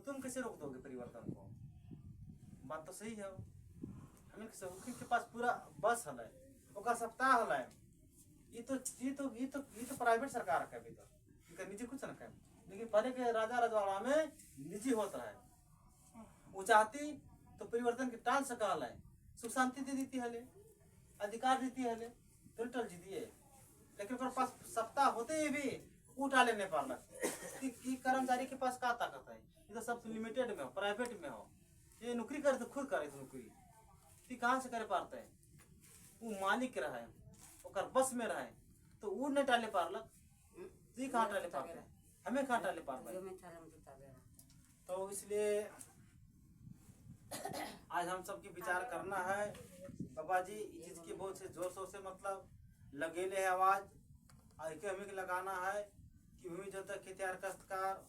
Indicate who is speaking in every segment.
Speaker 1: तुम कैसे रोक दोगे परिवर्तन को? बात तो सही है। हमें के पास पूरा बस है, ओका सप्ताह है। ये तो प्राइवेट सरकार का भी तो निजी कुछ न कहे, लेकिन पहले के राजा रजवाड़ा में निजी होता है। वो चाहती तो परिवर्तन के टाल सकाल है, सुख शांति दे देती है, अधिकार देती है, तो टल जीती है। लेकिन पास सप्ताह होते ही भी उठा लेने पर कि कर्मचारी के पास क्या ताकत है? ये तो सब लिमिटेड में हो, प्राइवेट में हो। ये नौकरी करे तो खुद करे, तो नौकरी कहाँ से करे पाते हैं? वो मालिक रहे, ओकर बस में रहे, तो वो नहीं टाले पारलक, तो कहाँ टाले पाते? हमें कहाँ टाले पाते? तो इसलिए आज हम सबकी विचार करना है बाबा जी, इस चीज की बहुत से जोर शोर से मतलब लगेले है आवाज आके हमें लगाना है कि भूमि जो तक खेतिहार काश्तकार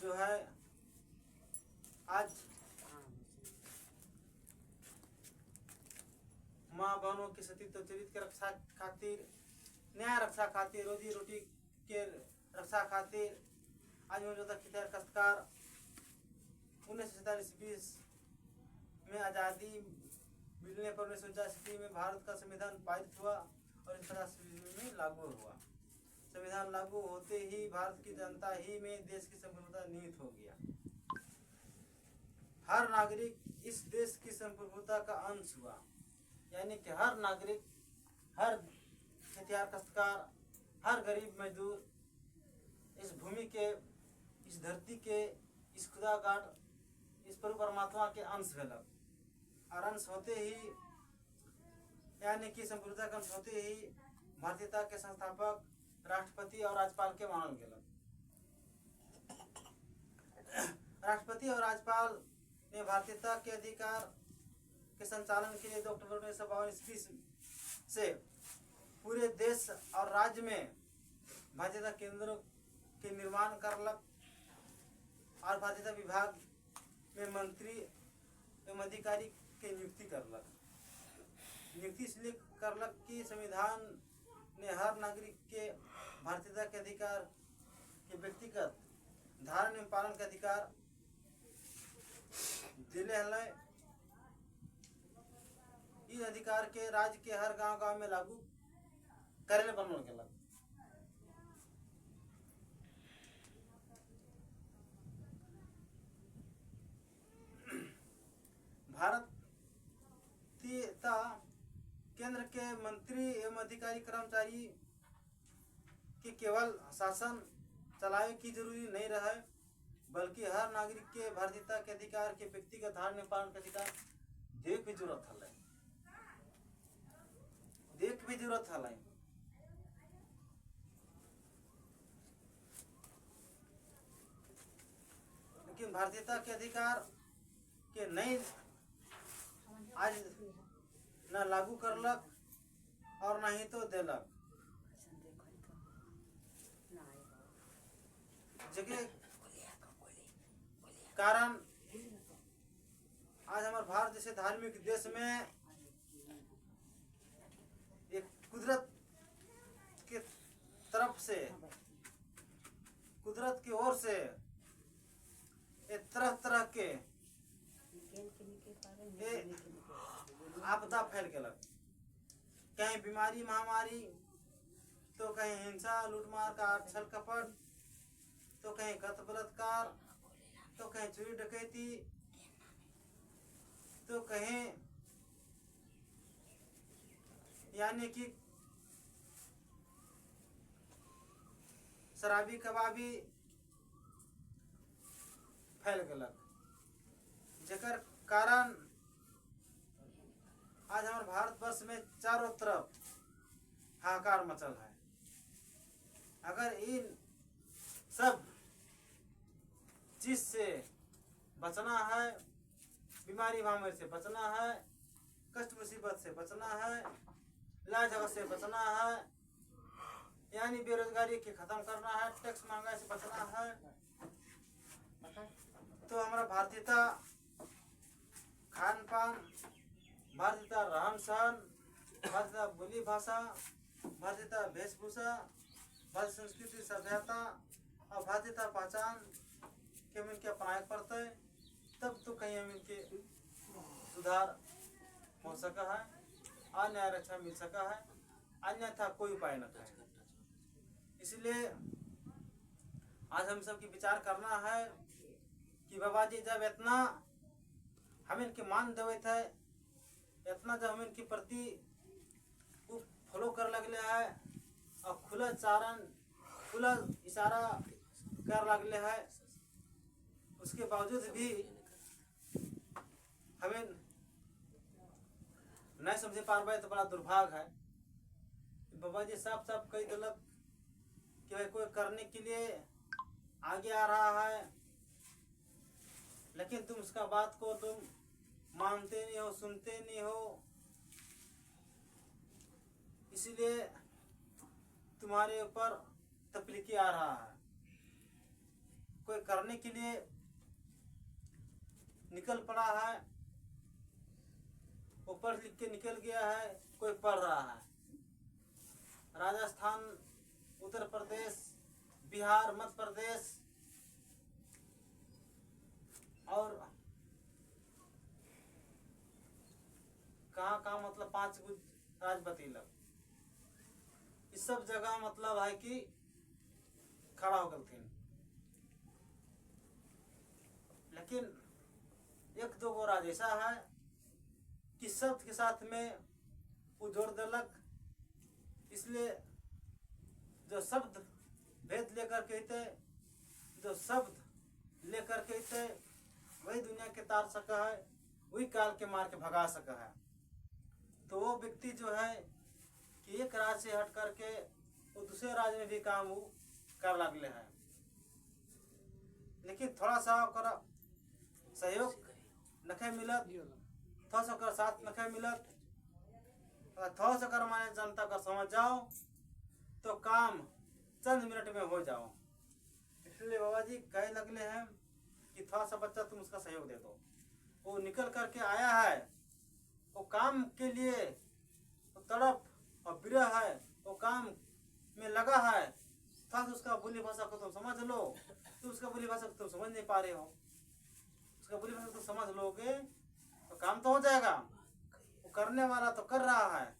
Speaker 1: जो है आज माँ बहनों की सतीत्व चरित्र के रक्षा खातिर, न्याय रक्षा खातिर, रोजी रोटी के रक्षा खातिर आज जो तक खेतिहार काश्तकार 1947-20 में आज़ादी मिलने पर 1949 में भारत का संविधान पारित हुआ और 1950 में लागू हुआ। संविधान लागू होते ही भारत की जनता ही में देश की संप्रभुता निहित हो गया। हर नागरिक इस देश की संप्रभुता का अंश हुआ, यानी कि हर नागरिक, हर खेतिहार काश्तकार, हर गरीब मजदूर इस भूमि के, इस धरती के, इस खुदा गाड, इस प्रभु परमात्मा के अंश भेलक। और अंश होते ही, यानी कि संप्रभुता का अंश होते ही भारतीयता के संस्थापक राष्ट्रपति और राज्यपाल के मानल गेलक। राष्ट्रपति और राज्यपाल ने भारतीयता के अधिकार के संचालन के लिए 2 अक्टूबर 1952 ईस्वी से पूरे देश और राज्य में भारतीयता केंद्रों के निर्माण करलक और भारतीयता विभाग में मंत्री एवं अधिकारी के नियुक्ति करलक। नियुक्ति इसलिए करलक कि संविधान ने हर नागरिक के भारतीयता के अधिकार के व्यक्तिगत धारण एवं पालन के अधिकार दिले है। इस अधिकार के राज्य के हर गांव में लागू करने बनल गेलक। भारतीयता केंद्र के मंत्री एवं अधिकारी कर्मचारी के केवल शासन चलावे की जरूरी नहीं रहे, बल्कि हर नागरिक के भारतीयता के अधिकार के व्यक्तिगत धारण पालन के अधिकार देख भी जरूरत है, देख भी जरूरत है। लेकिन भारतीयता के अधिकार के नहीं आज न लागू करलक और न ही तो देलक, जगह कारण आज हमारे भारत जैसे धार्मिक देश में एक कुदरत के तरफ से, कुदरत की ओर से तरह तरह के आपदा फैल गलक। कहीं बीमारी महामारी, तो कहीं हिंसा लूटमार का छल कपट, तो कहीं कत्ल बलात्कार, तो कहीं चोरी डकैती, तो कहीं यानी कि शराबी कबाबी फैल गलक, जेकर कारण आज हमारे भारतवर्ष में चारों तरफ हाहाकार मचल है। अगर इन सब चीज से बचना है, बीमारी महामारी से बचना है, कष्ट मुसीबत से बचना है, लाज से बचना है, यानी बेरोजगारी के खत्म करना है, टैक्स महंगाई से बचना है, तो हमारा भारतीयता खान पान, भारतीयता रहन सहन, भारतीयता बोली भाषा, भारतीयता वेशभूषा, भारतीय संस्कृति सभ्यता और भारतीयता पहचान कि हम इनके अपनाए पड़ते हैं, तब तो कहीं हम इनके सुधार हो सका है, अन्याय रक्षा मिल सका है, अन्यथा कोई उपाय न था। इसलिए आज हम सब की विचार करना है कि बाबा जी जब इतना हम इनके मान देवे थे, इतना जब हम इनके प्रति फॉलो कर लगले है और खुला चारण खुला इशारा कर लगले है, उसके बावजूद भी हमें नहीं समझे पार तो बड़ा दुर्भाग्य है। बाबा जी साफ साफ कही दिलक कि भाई कोई करने के लिए आगे आ रहा है, लेकिन तुम उसका बात को तुम मानते नहीं हो, सुनते नहीं हो, इसीलिए तुम्हारे ऊपर तकलीफी आ रहा है। कोई करने के लिए निकल पड़ा है, वो पढ़ लिख के निकल गया है, कोई पढ़ रहा है। राजस्थान, उत्तर प्रदेश, बिहार, मध्य प्रदेश और कहाँ मतलब 5 राज बतीलक, इस सब जगह मतलब है कि खड़ा हो गए थे। लेकिन 1-2 गो राज ऐसा है कि शब्द के साथ में वो जोड़ देलक, इसलिए जो शब्द भेद लेकर कहते, जो शब्द लेकर कहते, वही दुनिया के तार सका है, वही काल के मार के भगा सका है। तो वो व्यक्ति जो है कि एक राज से हट करके वो दूसरे राज में भी काम वो कर लगले है, लेकिन थोड़ा सा कर सहयोग नखे मिलत, थोड़ा सा कर साथ नखे मिलत, थोड़ा सा कर माने जनता का समझ जाओ तो काम चंद मिनट में हो जाओ। इसलिए बाबा जी कहे लगले हैं कि थोड़ा सा बच्चा तुम उसका सहयोग दे दो, वो निकल करके आया है, वो काम के लिए वो तड़प और विरह है, वो काम में लगा है, थोड़ा सा उसका बोली भाषा को तुम समझ लो। तुम उसका बोली भाषा को तुम समझ नहीं पा रहे हो, उसका बोली भाषा तुम समझ लोगे तो काम तो हो जाएगा। वो करने वाला तो कर रहा है,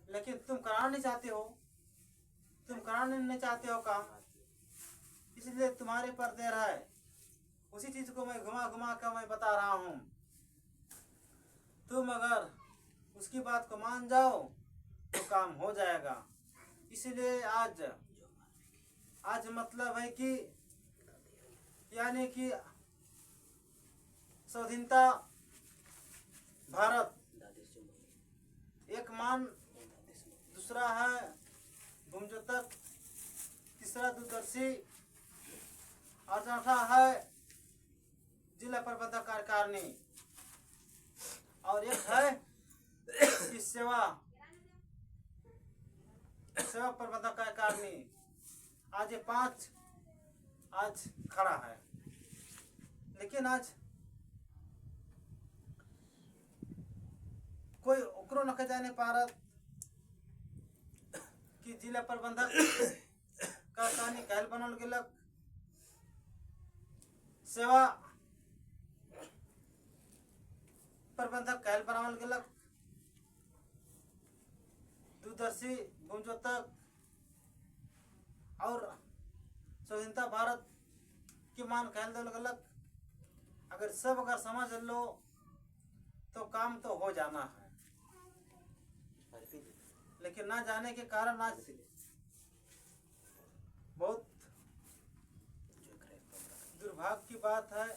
Speaker 1: लेकिन तुम कराना नहीं चाहते हो, तुम कराना नहीं चाहते हो काम, इसलिए तुम्हारे पर देर है। उसी चीज को मैं घुमा घुमा कर मैं बता रहा हूँ। तुम अगर उसकी बात को मान जाओ तो काम हो जाएगा। इसलिए आज मतलब है कि यानी कि स्वाधीनता भारत एक मान, दूसरा है भूमजोतक, तीसरा दूरदर्शी और चौथा है जिला प्रबंधक कार्यकारिणी और एक है कि सेवा प्रबंधक कार्यकारिणी। आज ये 5 आज खड़ा है, लेकिन आज कोई ओकरो न जाने पारत कि जिला प्रबंधक कार्यकारिणी कहल बनल गेलक, सेवा प्रबंधक कहल बनावल गेलक, दूरदर्शी, भूमजोतक और स्वाधीनता भारत की मान कहल दिल गलक। अगर समझ लो तो काम तो हो जाना है, लेकिन ना जाने के कारण आज बहुत दुर्भाग्य की बात है।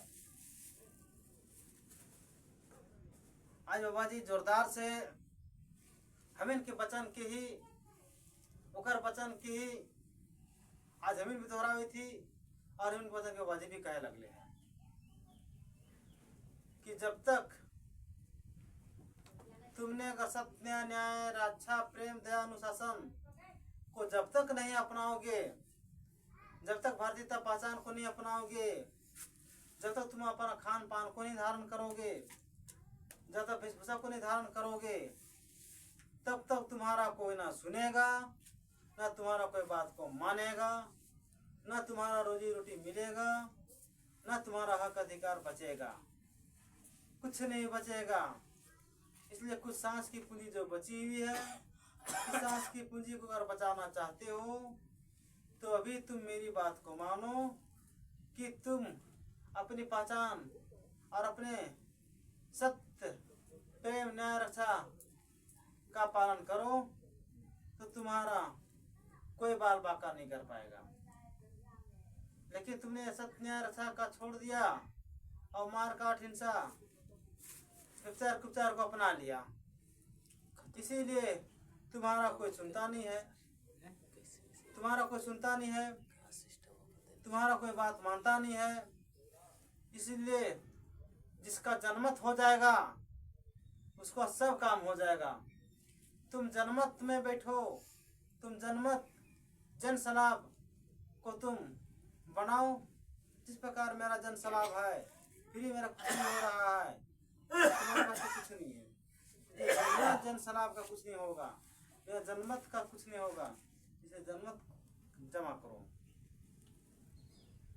Speaker 1: आज बाबा जी जोरदार से हम इनके वचन के ही ओकर वचन की ही आज हमें भी दोहराई थी और हम वचन के बाबा जी भी कहे लगले हैं कि जब तक तुमने अगर सत्य, न्याय, रक्षा, प्रेम, दया, अनुशासन को जब तक नहीं अपनाओगे, जब तक भारतीयता पहचान को नहीं अपनाओगे, जब तक तुम अपना खान पान को नहीं धारण करोगे, जब तक वेशभूषा को नहीं धारण करोगे, तब तक तुम्हारा कोई ना सुनेगा, ना तुम्हारा कोई बात को मानेगा, ना तुम्हारा रोजी रोटी मिलेगा, ना तुम्हारा हक अधिकार बचेगा, कुछ नहीं बचेगा। इसलिए कुछ सांस की पूंजी जो बची हुई है, इस सांस की पूंजी को अगर बचाना चाहते हो तो अभी तुम मेरी बात को मानो कि तुम अपनी पहचान और अपने सत्य प्रेम न्याय रक्षा का पालन करो, तो तुम्हारा कोई बाल बाका नहीं कर पाएगा। लेकिन तुमने सत्य न्याय रक्षा का छोड़ दिया और मार काट हिंसा व्यभिचार कुचार को अपना लिया, इसीलिए तुम्हारा कोई सुनता नहीं है, तुम्हारा कोई सुनता नहीं है, तुम्हारा कोई बात मानता नहीं है। इसलिए जिसका जनमत हो जाएगा उसका सब काम हो जाएगा। तुम जनमत में बैठो, तुम जनमत जन सलाब को तुम बनाओ। जिस प्रकार मेरा जन सलाब है, फिर मेरा कुछ नहीं हो रहा है, तुम्हारे पास तो कुछ नहीं है। मेरा जन सलाब का कुछ नहीं होगा, मेरा जनमत का कुछ नहीं होगा, इसे जनमत जमा करो।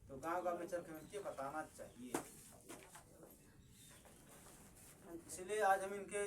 Speaker 1: तो गांव गांव में चल के मिलके बताना चाहिए। इसलिए आज हम इनके